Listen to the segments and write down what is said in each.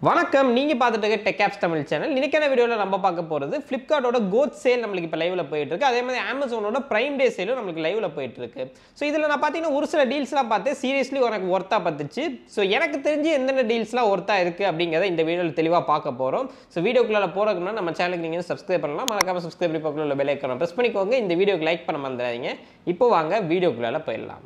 வணக்கம், நீங்க பார்த்துட்டு இருக்க டெக் ஆப்ஸ் தமிழ் சேனல். இன்னைக்கான வீடியோல நம்ம பார்க்க போறது Flipkartோட கோட் சேல் நம்மளுக்கு இப்ப லைவ்ல போயிட்டு இருக்கு. அதே மாதிரி Amazonோட பிரைம் டே சேலும் நம்மளுக்கு லைவ்ல போயிட்டு இருக்கு. சோ இதுல நான் பாத்தீங்கன்னா ஒரு சில டீல்ஸ்லாம் பார்த்தேன். சீரியஸ்லி எனக்கு வொர்த்தா பத்துச்சு. சோ எனக்கு தெரிஞ்சு எந்தெந்த டீல்ஸ்லாம் வொர்த்தா இருக்கு அப்படிங்கறத இந்த வீடியோல தெளிவா பார்க்க போறோம். சோ வீடியோக்குள்ள போறதுக்கு முன்னாடி நம்ம சேனலுக்கு நீங்க சப்ஸ்கிரைப் பண்ணலாம். மறக்காம சப்ஸ்கிரைப் பண்ணி பக்கத்துல உள்ள பெல் ஐகானை பிரஸ் பண்ணிக்கோங்க. இந்த வீடியோக்கு லைக் பண்ண மறந்துடாதீங்க. இப்போ வாங்க வீடியோக்குள்ள போயிடலாம்.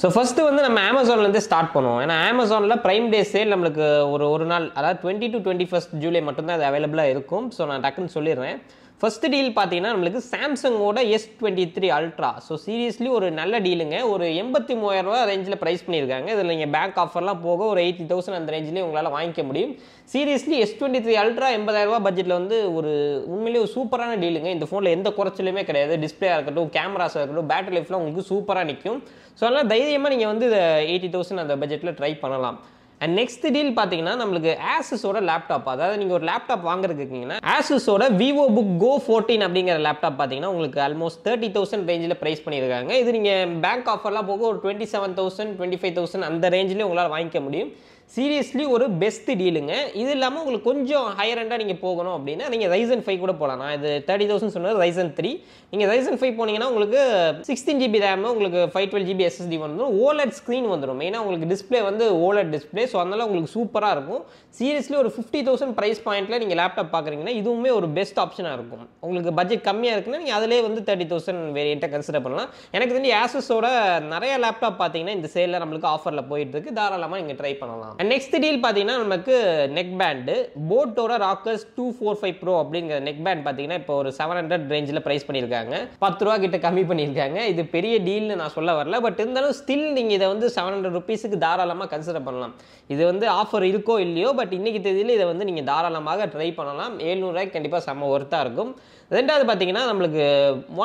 ஸோ ஃபஸ்ட்டு வந்து நம்ம அமேசான்லேருந்து ஸ்டார்ட் பண்ணுவோம். ஏன்னா அமேசானில் ப்ரைம் டே சேல் நம்மளுக்கு ஒரு நாள், அதாவது 20 to 21 ஜூலை மட்டும்தான் அது அவைலபிளாக இருக்கும். ஸோ நான் டக்குன்னு சொல்லிடுறேன். ஃபஸ்ட்டு டீல் பார்த்தீங்கன்னா நம்மளுக்கு சாம்சங்கோட S23 அல்ட்ரா. ஸோ சீரியஸ்லி ஒரு நல்ல டீலுங்க. ஒரு 83,000 ரூபா ரேஞ்சில் ப்ரைஸ் பண்ணியிருக்காங்க. இதில் நீங்கள் பேங்க் ஆஃபர்லாம் போக ஒரு 80,000 அந்த ரேஞ்சிலே உங்களால் வாங்கிக்க முடியும். சீரியஸ்லி S23 அல்ட்ரா 80,000 ரூபா பட்ஜெட்டில் வந்து ஒரு உண்மையிலேயே ஒரு சூப்பரான டீலுங்க. இந்த ஃபோனில் எந்த குறைச்சலுமே கிடையாது. டிஸ்பிளேயாக இருக்கட்டும், கேமராஸாக இருக்கட்டும், பேட்டரி லைஃப்லாம் உங்களுக்கு சூப்பராக நிற்கும். ஸோ அதனால் தைரியமாக நீங்கள் வந்து 80,000 அந்த பட்ஜெட்டில் ட்ரை பண்ணலாம். அண்ட் நெக்ஸ்ட் டீல் பார்த்தீங்கன்னா நம்மளுக்கு ஆசஸோட லேப்டாப். அதாவது நீங்கள் ஒரு லேப்டாப் வாங்குறதுக்கு இருக்கீங்கன்னா ஆசஸோட VivoBook Go 14 அப்படிங்கிற லேப்டாப் பார்த்தீங்கன்னா உங்களுக்கு ஆல்மோஸ்ட் 30,000 ரேஞ்சில் ப்ரைஸ் பண்ணியிருக்காங்க. இது நீங்கள் பேங்க் ஆஃபர்லாம் போக ஒரு 27,000 25,000 அந்த ரேஞ்சிலே உங்களால் வாங்கிக்க முடியும். சீரியஸ்லி ஒரு பெஸ்ட் டீலுங்க. இது இல்லாமல் உங்களுக்கு கொஞ்சம் ஹையர் எண்டாக நீங்கள் போகணும் அப்படின்னா நீங்கள் Ryzen 5 கூட போகலாம். நான் இது 30,000 சொன்னது Ryzen 3. நீங்கள் Ryzen 5 போனீங்கன்னா உங்களுக்கு 16 GB RAM, உங்களுக்கு 512 GB SSD வந்துடும். OLED ஸ்க்ரீன் வந்துடும். மெயினாக உங்களுக்கு டிஸ்பிளே வந்து OLED டிஸ்பிளே. ஸோ அதனால உங்களுக்கு சூப்பராக இருக்கும். சீரியஸ்லி ஒரு 50,000 ப்ரைஸ் பாயிண்ட்டில் நீங்கள் லேப்டாப் பார்க்குறீங்கன்னா இதுவுமே ஒரு பெஸ்ட் ஆப்ஷனாக இருக்கும். உங்களுக்கு பட்ஜெட் கம்மியாக இருக்குன்னா நீங்கள் அதிலே வந்து 30,000 வேரியண்ட்டை கன்சிடர் பண்ணலாம். எனக்கு தெரிஞ்சு ஆசஸோட நிறைய லேப்டாப் பார்த்தீங்கன்னா இந்த சேலில் நம்மளுக்கு ஆஃபரில் போயிட்டு இருக்கு. தாராளமாக நீங்கள் ட்ரை பண்ணலாம். நெக்ஸ்ட் டீல் பார்த்தீங்கன்னா நமக்கு நெக் பேண்டு போட்டோட ராக்கர்ஸ் 245 Pro அப்படிங்கிற நெக் பேண்ட் பார்த்தீங்கன்னா இப்போ ஒரு 700 ரேஞ்சில் ப்ரைஸ் பண்ணியிருக்காங்க. 10 ரூபா கிட்ட கம்மி பண்ணியிருக்காங்க. இது பெரிய டீல்னு நான் சொல்ல வரல. பட் இருந்தாலும் ஸ்டில் நீங்கள் இதை வந்து 700 ருபீஸுக்கு தாராளமாக கன்சிடர் பண்ணலாம். இது வந்து ஆஃபர் இருக்கோ இல்லையோ, பட் இன்னைக்கு தேதியில் இதை வந்து நீங்கள் தாராளமாக ட்ரை பண்ணலாம். 700 ரூபாய்க்கு கண்டிப்பாக செம்ம ஒர்த்தாக இருக்கும். ரெண்டாவது பார்த்தீங்கன்னா நம்மளுக்கு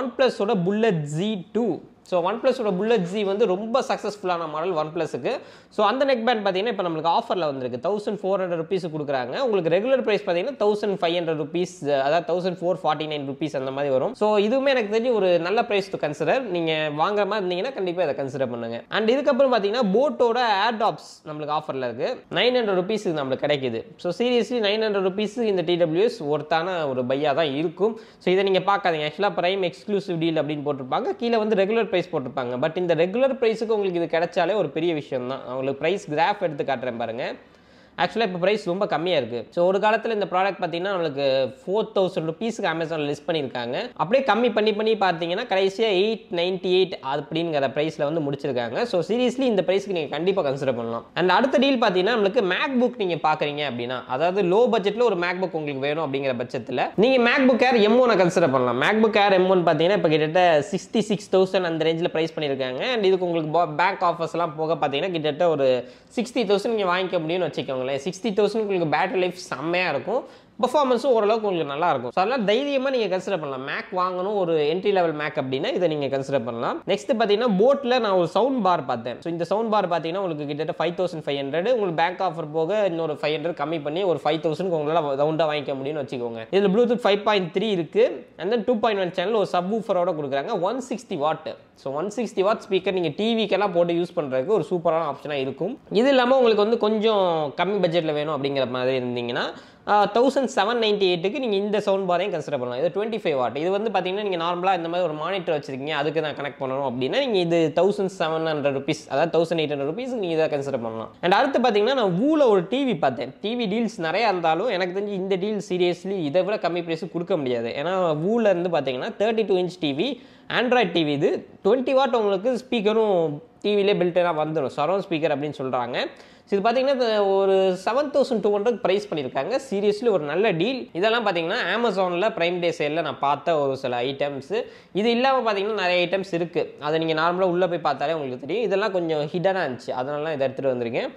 OnePlusோட Bullet Z2. ஸோ OnePlusோட Bullet Z வந்து ரொம்ப சக்ஸஸ்ஃபுல்லான மாடல் OnePlusக்கு. ஸோ அந்த நெக் பேண்ட் பார்த்தீங்கன்னா இப்போ நம்மளுக்கு ஆஃபரில் வந்திருக்கு. 1,400 ருபீஸ் கொடுக்குறாங்க. உங்களுக்கு ரெகுலர் ப்ரைஸ் பார்த்தீங்கன்னா 1,500 ருபீஸ், அதாவது 1,449 ருபீஸ் அந்த மாதிரி வரும். ஸோ இதுவுமே எனக்கு தெரிஞ்சு ஒரு நல்ல ப்ரைஸ் டு கன்சிடர். நீங்கள் வாங்குற மாதிரி இருந்தீங்கன்னா கண்டிப்பாக இதை கன்சிடர் பண்ணுங்க. அண்ட் இதுக்கப்புறம் பார்த்தீங்கன்னா போட்டோட ஏர்டாப்ஸ் நம்மளுக்கு ஆஃபரில் இருக்குது. 900 ருபீஸுக்கு நம்மளுக்கு கிடைக்குது. ஸோ சீரியஸ்லி 900 ருபீஸுக்கு இந்த TWS ஒர்த்தான ஒரு பையாக தான் இருக்கும். ஸோ இதை நீங்கள் பார்க்காதீங்க. ஆக்சுவலாக ப்ரைம் எக்ஸ்க்ளூசிவ் டீல் அப்படின்னு போட்டிருப்பாங்க. கீழே வந்து ரெகுலர் பிரைஸ் போட்டிருப்பாங்க. பட் இந்த ரெகுலர் பிரைஸுக்கு உங்களுக்கு இது கிடைச்சாலே ஒரு பெரிய விஷயம் தான். உங்களுக்கு பிரைஸ் கிராஃப் எடுத்து காட்டுறேன் பாருங்க. ஆக்சுவலாக இப்போ ப்ரைஸ் ரொம்ப கம்மியாக இருக்குது. ஸோ ஒரு காலத்தில் இந்த ப்ராடக்ட் பார்த்தீங்கன்னா நம்மளுக்கு 4,000 ருபீஸுக்கு அமேசானில் லிஸ்ட் பண்ணியிருக்காங்க. அப்படியே கம்மி பண்ணி பார்த்தீங்கன்னா கடைசியாக 898 அப்படிங்கிற ப்ரைஸில் வந்து முடிச்சிருக்காங்க. ஸோ சீரியஸ்லி இந்த ப்ரைஸ்க்கு நீங்கள் கண்டிப்பாக கன்சிடர் பண்ணலாம். அண்ட் அடுத்த டீல் பார்த்தீங்கன்னா நம்மளுக்கு MacBook நீங்கள் பார்க்குறீங்க அப்படின்னா, அதாவது லோ பட்ஜெட்டில் ஒரு MacBook உங்களுக்கு வேணும் அப்படிங்கிற பட்சத்தில் நீங்கள் MacBook Air M1 கன்சிடர் பண்ணலாம். MacBook Air M1 பார்த்தீங்கன்னா இப்போ கிட்டத்தட்ட 66,000 அந்த ரேஞ்சில் ப்ரைஸ் பண்ணியிருக்காங்க. அண்ட் இதுக்கு உங்களுக்கு பேங்க் ஆஃபர்ஸ்லாம் போக பார்த்தீங்கன்னா கிட்டத்தட்ட ஒரு 60,000 நீங்கள் வாங்கிக்க முடியும்னு வச்சுக்கோங்க. 60,000 உங்களுக்கு பேட்டரி லைஃப் செம்மையாக இருக்கும். பர்ஃபார்மன்ஸும் ஓரளவுக்கு உங்களுக்கு நல்லா இருக்கும். ஸோ அதெல்லாம் தைரியமாக நீங்கள் கன்சிடர் பண்ணலாம். மேக் வாங்கணும் ஒரு என்ட்ரி லெவல் மேக் அப்படின்னா இதை நீங்கள் கன்சிடர் பண்ணலாம். நெக்ஸ்ட் பார்த்தீங்கன்னா போட்டில் நான் ஒரு சவுண்ட் பார் பார்த்தேன். ஸோ இந்த சவுண்ட் பார் பார்த்தீங்கன்னா உங்களுக்கு கிட்டத்தட்ட 5,500, உங்களுக்கு பேங்க் ஆஃபர் போக இன்னொரு 500 கம்மி பண்ணி ஒரு 5,000 உங்களால் ரவுண்டாக வாங்கிக்க முடியும்னு வச்சுக்கோங்க. இதில் ப்ளூடூத் 5.3 இருக்குது. அண்ட் தென் 2.1 சேனல் ஒரு சப் ஊஃபரோட கொடுக்குறாங்க. 160 வாட். ஸோ 160 வாட் ஸ்பீக்கர் நீங்கள் டிவிக்கெல்லாம் போட்டு யூஸ் பண்ணுறதுக்கு ஒரு சூப்பரான ஆப்ஷனாக இருக்கும். இது இல்லாமல் உங்களுக்கு வந்து கொஞ்சம் கம்மி பட்ஜெட்டில் வேணும் அப்படிங்கிற மாதிரி இருந்தீங்கன்னா 1,798க்கு நீங்கள் இந்த சவுண்ட் பாரையும் கன்சிடர் பண்ணலாம். இது 25 வாட். இது வந்து பார்த்தீங்கன்னா நீங்கள் நார்மலாக இந்த மாதிரி ஒரு மானிட்டர் வச்சிருக்கீங்க, அதுக்கு நான் கனெக்ட் பண்ணணும் அப்படின்னா நீங்கள் இது 1,700 ருபீஸ், அதாவது 1,800 ருபீஸ் நீங்கள் இதை கன்சிடர் பண்ணலாம். அண்ட் அடுத்து பார்த்தீங்கன்னா நான் ஊல ஒரு டிவி பார்த்தேன். டிவி டீல்ஸ் நிறையா இருந்தாலும் எனக்கு தெரிஞ்சு இந்த டீல் சீரியஸ்லி இதை விட கம்மி ப்ரைஸுக்கு கொடுக்க முடியாது. ஏன்னா ஊல இருந்து பார்த்தீங்கன்னா 32 இன்ச் டிவி, ஆண்ட்ராய்ட் டிவி. இது 20 வாட் உங்களுக்கு ஸ்பீக்கரும் டிவிலே பில்டனாக வந்துடும். சரௌண்ட் ஸ்பீக்கர் அப்படின்னு சொல்கிறாங்க. ஸோ இது பார்த்தீங்கன்னா ஒரு 7,200 ப்ரைஸ் பண்ணியிருக்காங்க. சீரியஸ்லி ஒரு நல்ல டீல். இதெல்லாம் பார்த்தீங்கன்னா அமேசானில் ப்ரைம் டே சேலில் நான் பார்த்த ஒரு சில ஐட்டம்ஸு. இது இல்லாமல் பார்த்தீங்கன்னா நிறைய ஐட்டம்ஸ் இருக்குது. அதை நீங்கள் நார்மலாக உள்ளே போய் பார்த்தாலே உங்களுக்கு தெரியும். இதெல்லாம் கொஞ்சம் ஹிடனாக இருந்துச்சு, அதனால இதை எடுத்துகிட்டு வந்திருக்கேன்.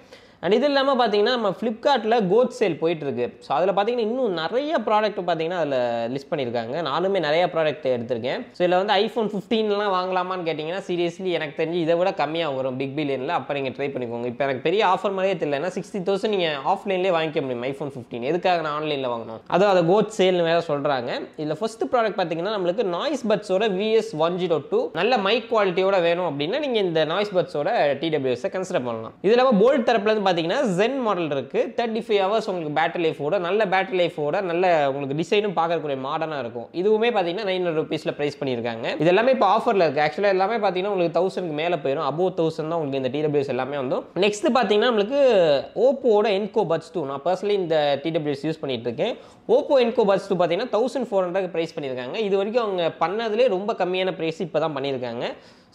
அண்ட் இது இல்லாமல் பார்த்தீங்கன்னா நம்ம ஃப்ளிப்கார்ட்டில் கோட் சேல் போயிட்டு இருக்கு. ஸோ அதில் பார்த்தீங்கன்னா இன்னும் நிறைய ப்ராடக்ட் பார்த்தீங்கன்னா அதில் லிஸ்ட் பண்ணியிருக்காங்க. நானுமே நிறைய ப்ராடக்ட் எடுத்திருக்கேன். ஸோ இதில் வந்து ஐஃபோன் 15லாம் வாங்கலாமான்னு கேட்டிங்கன்னா சீரியஸ்லி எனக்கு தெரிஞ்சு இதை விட கம்மியாக வரும் பிக் பில்லியனில். அப்போ நீங்கள் ட்ரை பண்ணிக்கோங்க. இப்போ எனக்கு பெரிய ஆஃபர் மாதிரியே தெரியலன்னா 60,000 நீங்கள் ஆஃப்லைன்லேயே வாங்கிக்க முடியும் ஐஃபோன் 15. எதுக்காக நான் ஆன்லைனில் வாங்கணும்? அதுவும் அதை கோட் சேல்னு வேறு சொல்கிறாங்க. இதில் ஃபர்ஸ்ட் ப்ராடக்ட் பார்த்தீங்கன்னா நம்மளுக்கு நாய்ஸ் பட்ஸோட VS102 நல்ல மைக் குவாலிட்டியோட வேணும் அப்படின்னா நீங்கள் இந்த நாய்ஸ் பட்ஸோட TWS கன்சிடர் பண்ணலாம். இது இல்லாமல் போல்ட் தரப்புல பார்த்தீங்கன்னா Zen மாடல் இருக்கு. 35 ஹவர்ஸ் உங்களுக்கு பேட்டரி லைஃபோட நல்ல பேட்டரி லைஃபோட நல்ல உங்களுக்கு டிசைனும் பார்க்கக்கூடிய மாடர்னா இருக்கும். இதுவுமே பார்த்தீங்கன்னா 900 ரூபீஸ்ல பிரைஸ் பண்ணியிருக்காங்க. இது எல்லாமே இப்போ ஆஃபர்ல இருக்கு. ஆக்சுவலாக எல்லாமே பார்த்தீங்கன்னா உங்களுக்கு 1000க்கு மேலே போயிடும். அபோவ் 1000 தான் உங்களுக்கு இந்த TWS எல்லாமே வந்து. நெக்ஸ்ட் பார்த்தீங்கன்னா நம்மளுக்கு ஓப்போட என்கோ பட்ஸ் 2. நான் பர்சனலி இந்த TWS யூஸ் பண்ணிட்டு இருக்கேன். ஓப்போ என்கோ பட்ஸ் 2 பார்த்தீங்கன்னா 1400 பிரைஸ் பண்ணியிருக்காங்க. இது வரைக்கும் அவங்க பண்ணதுலேயே ரொம்ப கம்மியான பிரைஸ் இப்போ தான் பண்ணியிருக்காங்க.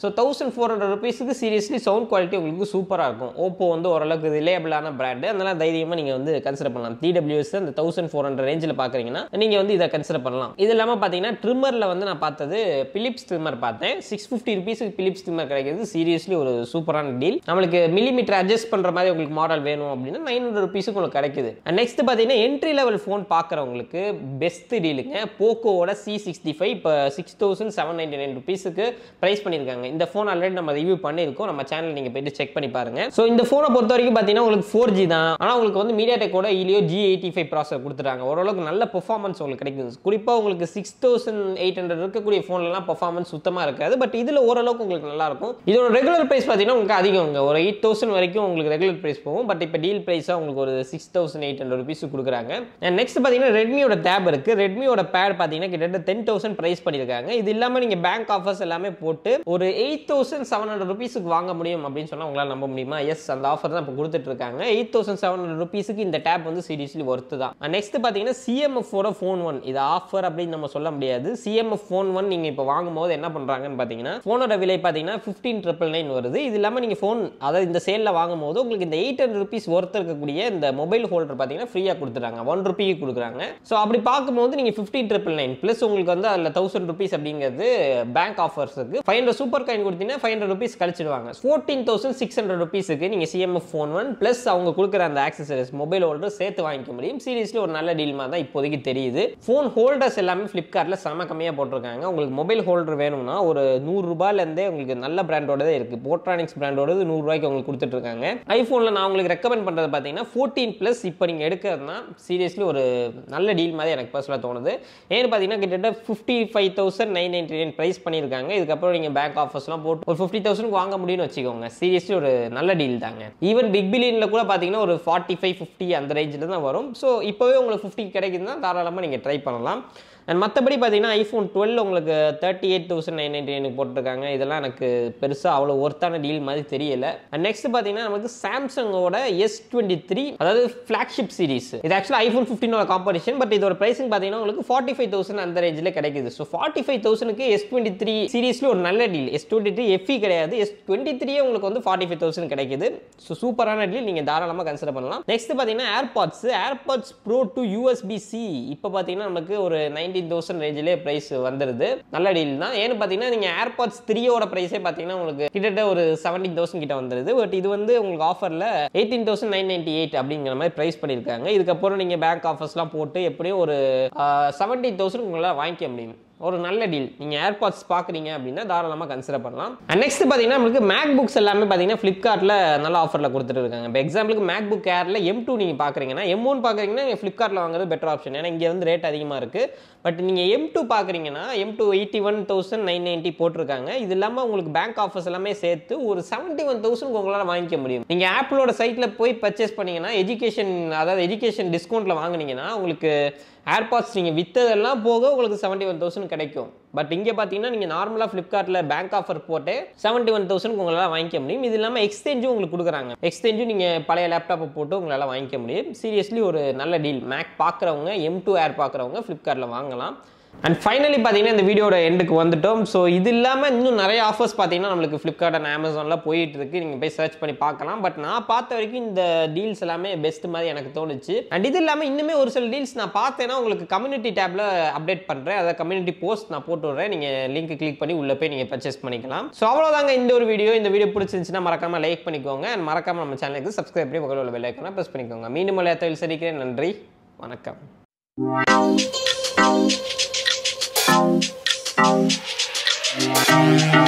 ஸோ 1400 ரூபீஸுக்கு சீரியஸ்லி சவுண்ட் குவாலிட்டி உங்களுக்கு சூப்பராக இருக்கும். ஓப்போ வந்து ஓரளவுக்கு ரிலேபிளான பிராண்டு. அதனால் தைரியமாக நீங்கள் வந்து கன்சிடர் பண்ணலாம். TWS அந்த 1400 ரேஞ்சில் பார்க்குறீங்கன்னா நீங்கள் வந்து இதை கன்சிடர் பண்ணலாம். இது இல்லாமல் பார்த்தீங்கன்னா ட்ரிம்மரில் வந்து நான் பார்த்தது பிலிப்ஸ் ட்ரிம்மர் பார்த்தேன். 650 ரூபீஸுக்கு பிலிப்ஸ் ட்ரிம்மர் கிடைக்கிறது சீரியஸ்லி ஒரு சூப்பரான டீல். நம்மளுக்கு மில்லிமீட்டர் அட்ஜஸ்ட் பண்ணுற மாதிரி உங்களுக்கு மாடல் வேணும் அப்படின்னா 900 ரூபீஸுக்கு உங்களுக்கு கிடைக்குது. நெக்ஸ்ட் பார்த்தீங்கன்னா என்ட்ரி லெவல் ஃபோன் பார்க்குறவங்களுக்கு பெஸ்ட் டீலுங்க. போக்கோவோட C65 இப்போ 6799 ரூபீஸுக்கு ப்ரைஸ் பண்ணியிருக்காங்க. இந்த ஃபோன் ஆல்ரெடி நம்ம ரிவ்யூ பண்ணியிருக்கோம். நம்ம சேனல் நீங்கள் போயிட்டு செக் பண்ணி பாருங்க. ஸோ இந்த ஃபோனை பொறுத்த வரைக்கும் பார்த்தீங்கன்னா உங்களுக்கு 4G தான். ஆனால் உங்களுக்கு வந்து மீடியாடெக்கோட Helio G85 ப்ராசஸர் கொடுத்துட்டாங்க. ஓரளவுக்கு நல்ல பெர்ஃபார்மன்ஸ் உங்களுக்கு கிடைக்குது. குறிப்பாக உங்களுக்கு 6800 இருக்கக்கூடிய ஃபோன்லாம் பெர்ஃபார்மன்ஸ் சுத்தமாக இருக்காது. பட் இதில் ஓரளவுக்கு உங்களுக்கு நல்லா இருக்கும். இதோட ரெகுலர் ப்ரைஸ் பார்த்தீங்கன்னா உங்களுக்கு அதிகம். ஒரு 8000 வரைக்கும் உங்களுக்கு ரெகுலர் ப்ரைஸ் போகும். பட் இப்போ டீல் ப்ரைஸாக உங்களுக்கு ஒரு 6800 ரூபீஸ் கொடுக்குறாங்க. நெக்ஸ்ட் பார்த்தீங்கன்னா ரெட்மியோட டேப் இருக்குது. ரெட்மியோட பேட் பார்த்தீங்கன்னா கிட்டத்தட்ட 10,000 ப்ரைஸ் பண்ணியிருக்காங்க. இது இல்லாமல் நீங்கள் பேங்க் ஆஃபர்ஸ் எல்லாமே போட்டு ஒரு 8700 ரூபீஸுக்கு வாங்க முடியும் அப்படின்னு சொன்னால் உங்களால் நம்ப முடியுமா? எஸ், அந்த ஆஃபர் தான் இப்போ கொடுத்துட்டு இருக்காங்க. 8700 ரூபீஸுக்கு இந்த டேப் வந்து சீரியஸ்லி ஒர்த்து தான். நெக்ஸ்ட் பார்த்தீங்கன்னா CMF-ஓட ஃபோன் 1. இது ஆஃபர் அப்படின்னு நம்ம சொல்ல முடியாது. CMF ஃபோன் 1 நீங்கள் இப்போ வாங்கும்போது என்ன பண்ணுறாங்கன்னு பார்த்தீங்கன்னா ஃபோனோட விலை பார்த்தீங்கன்னா 15,999 வருது. இது இல்லாமல் நீங்கள் ஃபோன் அதாவது இந்த சேலில் வாங்கும்போது உங்களுக்கு இந்த 800 ரூபீஸ் ஒர்த்து இருக்கக்கூடிய இந்த மொபைல் ஹோல்டர் பார்த்தீங்கன்னா ஃப்ரீயாக கொடுத்துறாங்க. 1 ரூபிக்கு கொடுக்குறாங்க. ஸோ அப்படி பார்க்கும்போது நீங்கள் 15,999 ப்ளஸ் உங்களுக்கு வந்து அதில் 1000 ரூபீஸ் அப்படிங்கிறது பேங்க் ஆஃபர்ஸுக்கு 500 சூப்பர் காயின் கொடுத்தீங்கன்னா 500 ரூபீஸ் கழிச்சிடுவாங்க. 14,600 ரூபீஸுக்கு நீங்கள் CMF ஃபோன் 1 ப்ளஸ் அவங்க கொடுக்குற அந்த ஆக்சசரிஸ் மொபைல் ஹோல்டர் சேர்த்து வாங்கிக்க முடியும். சீரியஸ்லி ஒரு நல்ல டீல் மாதிரி தான் இப்போதைக்கு தெரியுது. ஃபோன் ஹோல்டர்ஸ் எல்லாமே ஃப்ளிப்கார்ட்டில் செம கம்மியாக போட்டிருக்காங்க. உங்களுக்கு மொபைல் ஹோல்டர் வேணும்னா ஒரு 100 ரூபாயிலேருந்தே உங்களுக்கு நல்ல பிராண்டோடதே இருக்குது. போட்ரானிக்ஸ் பிராண்டோடது 100 ரூபாய்க்கு உங்களுக்கு கொடுத்துட்டு இருக்காங்க. ஐஃபோனில் நான் உங்களுக்கு ரெக்கமெண்ட் பண்ணுறது பார்த்தீங்கன்னா 14 இப்போ நீங்கள் எடுக்கிறதுனா சீரியஸ்லி ஒரு நல்ல டீல் மாதிரி எனக்கு பர்சனலாக தோணுது. ஏன்னு பார்த்தீங்கன்னா கிட்டத்தட்ட 55,999 ப்ரைஸ் பண்ணியிருக்காங்க. இதுக்கப்புறம் நீங்கள் பேங்க் ஆஃபர்ஸ்லாம் போட்டு ஒரு 50,000 வாங்க முடியும்னு வச்சுக்கோங்க. சீரியஸ்லி ஒரு நல்ல டீல் தாங்க. ஈவன் பிக் பில்லியன்ல கூட பார்த்தீங்கன்னா ஒரு 45-50 அந்த ரேஞ்சில் தான் வரும். ஸோ இப்போவே உங்களுக்கு 50 கிடைக்குதுன்னா தாராளமாக நீங்கள் ட்ரை பண்ணலாம். அண்ட் மற்றபடி பார்த்தீங்கன்னா ஐஃபோன் 12 உங்களுக்கு 38,999 போட்டிருக்காங்க. இதெல்லாம் எனக்கு பெருசாக அவ்வளோ ஒர்த்தான டீல் மாதிரி தெரியல. அண்ட் நெக்ஸ்ட் பார்த்தீங்கன்னா நமக்கு சாம்சங்கோட S23 அதாவது ஃப்ளாக்ஷிப் சீரிஸ். இது ஆக்சுவலாக ஐஃபோன் 15ஓட காம்படிஷன். பட் இதோட பிரைசிங் பார்த்தீங்கன்னா உங்களுக்கு 45,000 அந்த ரேஞ்சில் கிடைக்குது. ஸோ 45,000க்கு S23 சீரிஸ்ல ஒரு நல்ல டீல். S23 FE கிடையாது. S23 உங்களுக்கு வந்து 45,000 கிடைக்குது. ஸோ சூப்பரான டீல். நீங்கள் தாராளமாக கன்சிடர் பண்ணலாம். நெக்ஸ்ட் பார்த்தீங்கன்னா ஏர்பாட்ஸ் ப்ரோ டு USB-C இப்போ பார்த்தீங்கன்னா நமக்கு ஒரு 19,000 ரேஞ்சிலே பிரைஸ் வந்துருது. நல்ல டீல் தான். ஏன்னு பார்த்தீங்கன்னா நீங்கள் ஏர்பாட்ஸ் 3ஓட பிரைஸே பார்த்தீங்கன்னா உங்களுக்கு கிட்டத்தட்ட ஒரு 17,000 கிட்ட வந்துருது. பட் இது வந்து உங்களுக்கு ஆஃபரில் 18,998 அப்படிங்கிற மாதிரி பிரைஸ் பண்ணியிருக்காங்க. இதுக்கப்புறம் நீங்கள் பேங்க் ஆஃபர்ஸ்லாம் போட்டு எப்படியும் ஒரு 17,000 உங்களால் வாங்கிக்க முடியும். ஒரு நல்ல டீல். நீங்கள் ஏர்பாட்ஸ் பார்க்குறீங்க அப்படின்னா தாராளமாக கன்சிடர் பண்ணலாம். நெக்ஸ்ட் பார்த்தீங்கன்னா நமக்கு மேக் புக்ஸ் எல்லாமே பார்த்தீங்கன்னா ஃப்ளிப்கார்ட்டில் நல்ல ஆஃபரில் கொடுத்துட்டு இருக்காங்க. இப்போ எக்ஸாம்பிளுக்கு மேக் புக் ஏரில் M2 நீங்கள் பார்க்குறீங்கன்னா M1 பார்க்குறீங்கன்னா நீங்கள் ஃப்ளிப்கார்ட்டில் வாங்குறது பெட்டர் ஆப்ஷன். ஏன்னா இங்கே வந்து ரேட் அதிகமாக இருக்குது. பட் நீங்கள் M2 பார்க்குறீங்கன்னா M2 81,990 போட்டிருக்காங்க. இது இல்லாமல் உங்களுக்கு பேங்க் ஆஃபர்ஸ் எல்லாமே சேர்த்து ஒரு 71,000 உங்களால் வாங்கிக்க முடியும். நீங்கள் ஆப்பிளோட சைட்டில் போய் பர்ச்சேஸ் பண்ணீங்கன்னா எஜுகேஷன் டிஸ்கவுண்ட்டில் வாங்கினீங்கன்னா உங்களுக்கு ஏர்பாட்ஸ் நீங்கள் விற்றதெல்லாம் போக உங்களுக்கு 71,000 கிடைக்கும். பட் இங்கே பார்த்தீங்கன்னா நீங்கள் நார்மலாக ஃப்ளிப்கார்ட்டில் பேங்க் ஆஃபர் போட்டு 71,000 உங்களால் வாங்கிக்க முடியும். இது இல்லாமல் எக்ஸ்சேஞ்சும் உங்களுக்கு கொடுக்குறாங்க. எக்ஸ்சேஞ்சும் நீங்கள் பழைய லேப்டாப்பை போட்டு உங்களால் வாங்கிக்க முடியும். சீரியஸ்லி ஒரு நல்ல டீல். மேக் பார்க்குறவங்க M2 ஏர் பார்க்குறவங்க ஃப்ளிப்கார்ட்டில் வாங்கலாம். அண்ட் ஃபைனலி பார்த்தீங்கன்னா இந்த வீடியோட எண்டுக்கு வந்துட்டோம். ஸோ இது இல்லாமல் இன்னும் நிறைய ஆஃபர்ஸ் பார்த்தீங்கன்னா நம்மளுக்கு ஃப்ளிப்கார்ட் அண்ட் அமேசானில் போயிட்டு இருக்கு. நீங்கள் போய் சர்ச் பண்ணி பார்க்கலாம். பட் நான் பார்த்த வரைக்கும் இந்த டீல்ஸ் எல்லாமே பெஸ்ட் மாதிரி எனக்கு தோணுச்சு. அண்ட் இது இல்லாமல் இன்னுமே ஒரு சில டீல்ஸ் நான் பார்த்தேன்னா உங்களுக்கு கம்யூனிட்டி டேப்ல அப்டேட் பண்ணுறேன். அதை கம்யூனிட்டி போஸ்ட் நான் போட்டு விடுறேன். நீங்கள் லிங்க் கிளிக் பண்ணி உள்ளே போய் நீங்கள் பர்ச்சேஸ் பண்ணிக்கலாம். ஸோ அவ்வளோதாங்க இந்த ஒரு வீடியோ. இந்த வீடியோ பிடிச்சிருந்துச்சுன்னா மறக்காமல் லைக் பண்ணிக்கோங்க. அண்ட் மறக்காமல் நம்ம சேனலுக்கு சப்ஸ்கிரைப் பண்ணி பக்கத்தில் உள்ள பெல் ஐக்கானை ப்ரெஸ் பண்ணிக்கோங்க. மீண்டும் மலையாளத்தில் சந்திக்கிறேன். நன்றி, வணக்கம். Thank you.